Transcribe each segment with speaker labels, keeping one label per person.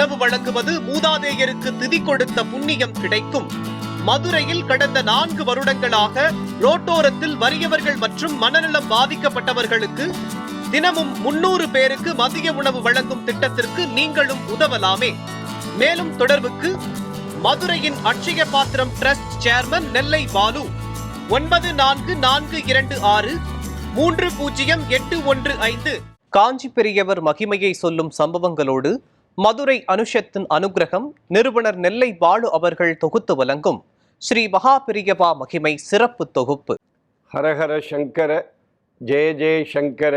Speaker 1: உணவு வழங்குவது மூதாதையருக்கு திதி கொடுத்த புண்ணியம் கிடைக்கும். மதுரையில் கடந்த 4 வருடங்களாக ரோட்டோரத்தில் வறியவர்கள் மற்றும் மனநலம் பாதிக்கப்பட்டவர்களுக்கு தினமும் 300 பேருக்கு மதிய உணவு வழங்கும் திட்டத்திற்கு நீங்களும் உதவலாமே. மேலும் தொடர்புக்கு மதுரையின் அட்சய பாத்திரம் டிரஸ்ட் சேர்மன் நெல்லை பாலு 9442630815. காஞ்சி பெரியவர் மகிமையை சொல்லும் சம்பவங்களோடு மதுரை அனுஷத்தின் அனுகிரகம் நிறுவனர் நெல்லை பாலு அவர்கள் தொகுத்து வழங்கும் ஸ்ரீ மகா பெரியவா மகிமை சிறப்பு தொகுப்பு.
Speaker 2: ஹரஹர சங்கர, ஜெய ஜெய சங்கர,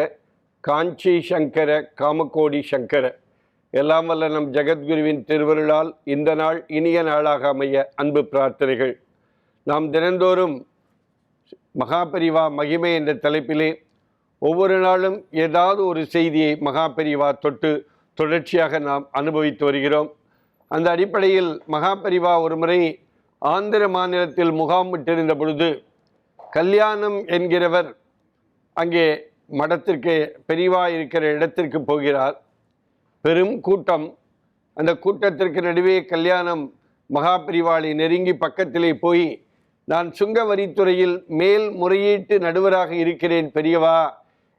Speaker 2: காஞ்சி சங்கர, காமகோடி சங்கர. எல்லாம் வல்ல நம் ஜெகத்குருவின் திருவருளால் இந்த நாள் இனிய நாளாக அமைய அன்பு பிரார்த்தனைகள். நாம் தினந்தோறும் மகாபெரிவா மகிமை என்ற தலைப்பிலே ஒவ்வொரு நாளும் ஏதாவது ஒரு செய்தியை மகாபெரிவா தொட்டு தொடர்ச்சியாக நாம் அனுபவித்து வருகிறோம். அந்த அடிப்படையில் மகாபெரிவா ஒரு முறை ஆந்திர மாநிலத்தில் முகாமிட்டிருந்த பொழுது கல்யாணம் என்கிறவர் அங்கே மடத்திற்கு பெரிவா இருக்கிற இடத்திற்கு போகிறார். பெரும் கூட்டம். அந்த கூட்டத்திற்கு நடுவே கல்யாணம் மகாபெரிவாளை நெருங்கி பக்கத்திலே போய், நான் சுங்க வரித்துறையில் மேல் முறையீட்டு நடுவராக இருக்கிறேன் பெரியவா,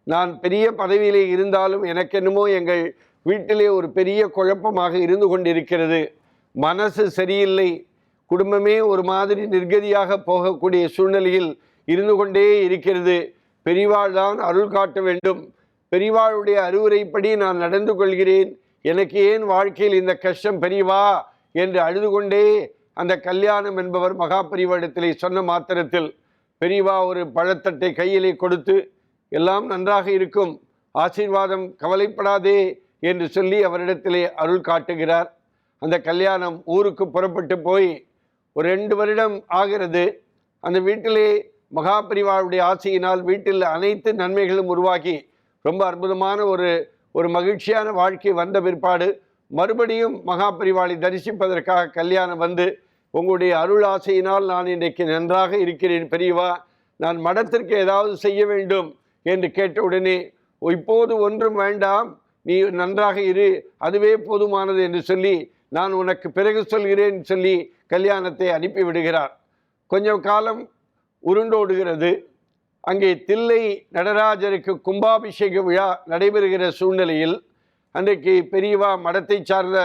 Speaker 2: நான் பெரிய பதவியிலே இருந்தாலும் எனக்கென்னமோ எங்கள் வீட்டிலே ஒரு பெரிய குழப்பமாக இருந்து கொண்டிருக்கிறது, மனசு சரியில்லை, குடும்பமே ஒரு மாதிரி நிர்கதியாக போகக்கூடிய சூழ்நிலையில் இருந்து கொண்டே இருக்கிறது, பெரிவாள் தான் அருள் காட்ட வேண்டும், பெரிவாளுடைய அறிவுரைப்படி நான் நடந்து கொள்கிறேன், எனக்கு ஏன் வாழ்க்கையில் இந்த கஷ்டம் பெரியவா என்று அழுது கொண்டே அந்த கல்யாணம் என்பவர் மகாபெரிவாளிடத்திலே சொன்ன மாத்திரத்தில் பெரியவா ஒரு பழத்தட்டை கையிலே கொடுத்து, எல்லாம் நன்றாக இருக்கும், ஆசீர்வாதம், கவலைப்படாதே என்று சொல்லி அவரிடத்திலே அருள் காட்டுகிறார். அந்த கல்யாணம் ஊருக்கு புறப்பட்டு போய் ஒரு 2 வருடம் ஆகிறது. அந்த வீட்டிலே மகாபெரிவாளுடைய ஆசையினால் வீட்டில் அனைத்து நன்மைகளும் உருவாகி ரொம்ப அற்புதமான ஒரு மகிழ்ச்சியான வாழ்க்கை வந்த பிற்பாடு மறுபடியும் மகாபெரிவாளை தரிசிப்பதற்காக கல்யாணம் வந்து, உங்களுடைய அருள் ஆசையினால் நான் இன்றைக்கு நன்றாக இருக்கிறேன் பெரியவா, நான் மடத்திற்கு ஏதாவது செய்ய வேண்டும் என்று கேட்டவுடனே, இப்போது ஒன்றும் வேண்டாம், நீ நன்றாக இரு, அதுவே போதுமானது என்று சொல்லி நான் உனக்கு பிறகு சொல்கிறேன் சொல்லி கல்யாணத்தை அனுப்பிவிடுகிறார். கொஞ்சம் காலம் உருண்டோடுகிறது. அங்கே தில்லை நடராஜருக்கு கும்பாபிஷேக விழா நடைபெறுகிற சூழ்நிலையில் அன்றைக்கு பெரியவா மடத்தை சார்ந்த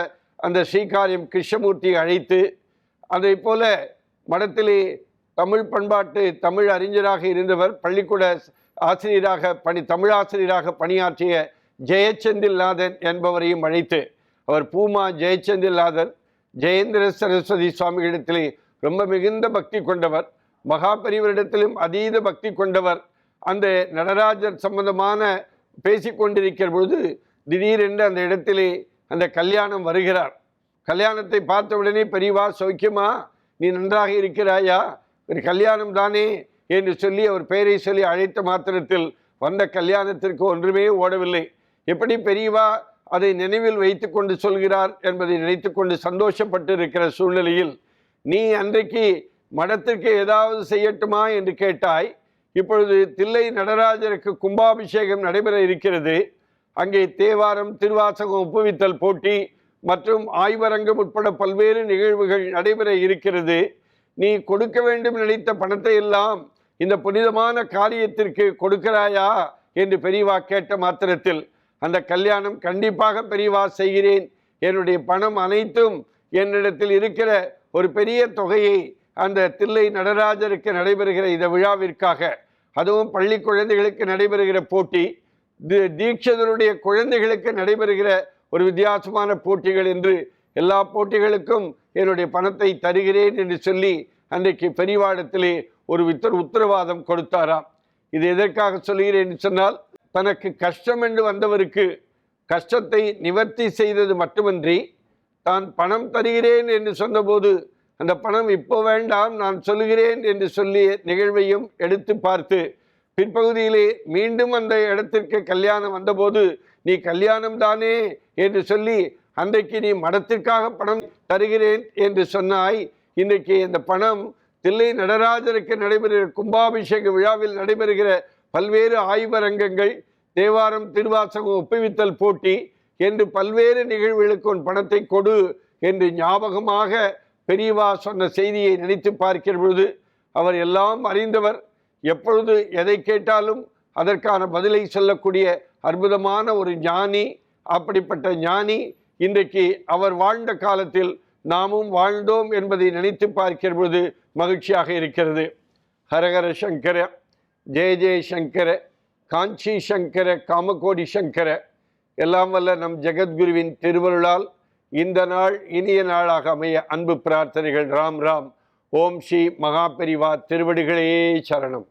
Speaker 2: அந்த ஸ்ரீகாரியம் கிருஷ்ணமூர்த்தியை அழைத்து, அதை போல மடத்திலே தமிழ் பண்பாட்டு தமிழ் அறிஞராக இருந்தவர், பள்ளிக்கூட ஆசிரியராக தமிழாசிரியராக பணியாற்றிய ஜெயச்சந்தில்நாதன் என்பவரையும் அழைத்து, அவர் பூமா ஜெயச்சந்தில்நாதன் ஜெயேந்திர சரஸ்வதி சுவாமிகளிடத்திலே ரொம்ப மிகுந்த பக்தி கொண்டவர், மகாபெரிவரிடத்திலும் அதீத பக்தி கொண்டவர். அந்த நடராஜர் சம்பந்தமான பேசிக்கொண்டிருக்கிற பொழுது திடீரென்று அந்த இடத்திலே அந்த கல்யாணம் வருகிறார். கல்யாணத்தை பார்த்தவுடனே, பெரியவா சௌக்கியமா, நீ நன்றாக இருக்கிறாயா, ஒரு கல்யாணம் தானே என்று சொல்லி அவர் பெயரை சொல்லி அழைத்த மாத்திரத்தில் வந்த கல்யாணத்திற்கு ஒன்றுமே ஓடவில்லை. எப்படி பெரியவா அதை நினைவில் வைத்து கொண்டு சொல்கிறார் என்பதை நினைத்து கொண்டு சந்தோஷப்பட்டு இருக்கிற சூழ்நிலையில், நீ அன்றைக்கு மடத்திற்கு ஏதாவது செய்யட்டுமா என்று கேட்டாய், இப்பொழுது தில்லை நடராஜருக்கு கும்பாபிஷேகம் நடைபெற இருக்கிறது, அங்கே தேவாரம், திருவாசகம், ஒப்புவித்தல் போட்டி மற்றும் ஆய்வரங்கம் உட்பட பல்வேறு நிகழ்வுகள் நடைபெற இருக்கிறது, நீ கொடுக்க வேண்டும் நினைத்த பணத்தை எல்லாம் இந்த புனிதமான காரியத்திற்கு கொடுக்கிறாயா என்று பெரியவா கேட்ட மாத்திரத்தில், அந்த கல்யாணம் கண்டிப்பாக பெரியவா செய்கிறேன், என்னுடைய பணம் அனைத்தும் என்னிடத்தில் இருக்கிற ஒரு பெரிய தொகையை அந்த தில்லை நடராஜருக்கு நடைபெறுகிற இந்த விழாவிற்காக, அதுவும் பள்ளி குழந்தைகளுக்கு நடைபெறுகிற போட்டி, தீட்சிதருடைய குழந்தைகளுக்கு நடைபெறுகிற ஒரு வித்தியாசமான போட்டிகள் என்று எல்லா போட்டிகளுக்கும் என்னுடைய பணத்தை தருகிறேன் என்று சொல்லி அன்றைக்கு பெரியவாடத்திலே ஒரு உத்தரவாதம் கொடுத்தாராம். இது எதற்காக சொல்கிறேன் என்று சொன்னால், தனக்கு கஷ்டம் என்று வந்தவருக்கு கஷ்டத்தை நிவர்த்தி செய்தது மட்டுமின்றி, தான் பணம் தருகிறேன் என்று சொன்னபோது அந்த பணம் இப்போ வேண்டாம், நான் சொல்கிறேன் என்று சொல்லிய நிகழ்வையும் எடுத்து பார்த்து, பிற்பகுதியிலே மீண்டும் அந்த இடத்திற்கு கல்யாணம் வந்தபோது, நீ கல்யாணம் தானே என்று சொல்லி அன்றைக்கு நீ மடத்திற்காக பணம் தருகிறேன் என்று சொன்னாய், இன்றைக்கு இந்த பணம் தில்லை நடராஜருக்கு நடைபெறுகிற கும்பாபிஷேக விழாவில் நடைபெறுகிற பல்வேறு ஆய்வரங்கங்கள், தேவாரம், திருவாசகம், ஒப்புவித்தல் போட்டி, என்று பல்வேறு நிகழ்வுகளுக்கு உன் பணத்தை கொடு என்று ஞாபகமாக பெரியவா சொன்ன செய்தியை நினைத்து பார்க்கிற பொழுது அவர் எல்லாம் அறிந்தவர், எப்பொழுது எதை கேட்டாலும் அதற்கான பதிலை சொல்லக்கூடிய அற்புதமான ஒரு ஞானி. அப்படிப்பட்ட ஞானி இன்றைக்கு அவர் வாழ்ந்த காலத்தில் நாமும் வாழ்ந்தோம் என்பதை நினைத்து பார்க்கிற பொழுது மகிழ்ச்சியாக இருக்கிறது. ஹரஹர சங்கர, ஜெய ஜெய சங்கர, காஞ்சி சங்கர, காமகோடி சங்கர. எல்லாம் வல்ல நம் ஜெகத்குருவின் திருவருளால் இந்த நாள் இனிய நாளாக அமைய அன்பு பிரார்த்தனைகள். ராம் ராம். ஓம் ஸ்ரீ மகாபெரிவா திருவடிகளே சரணம்.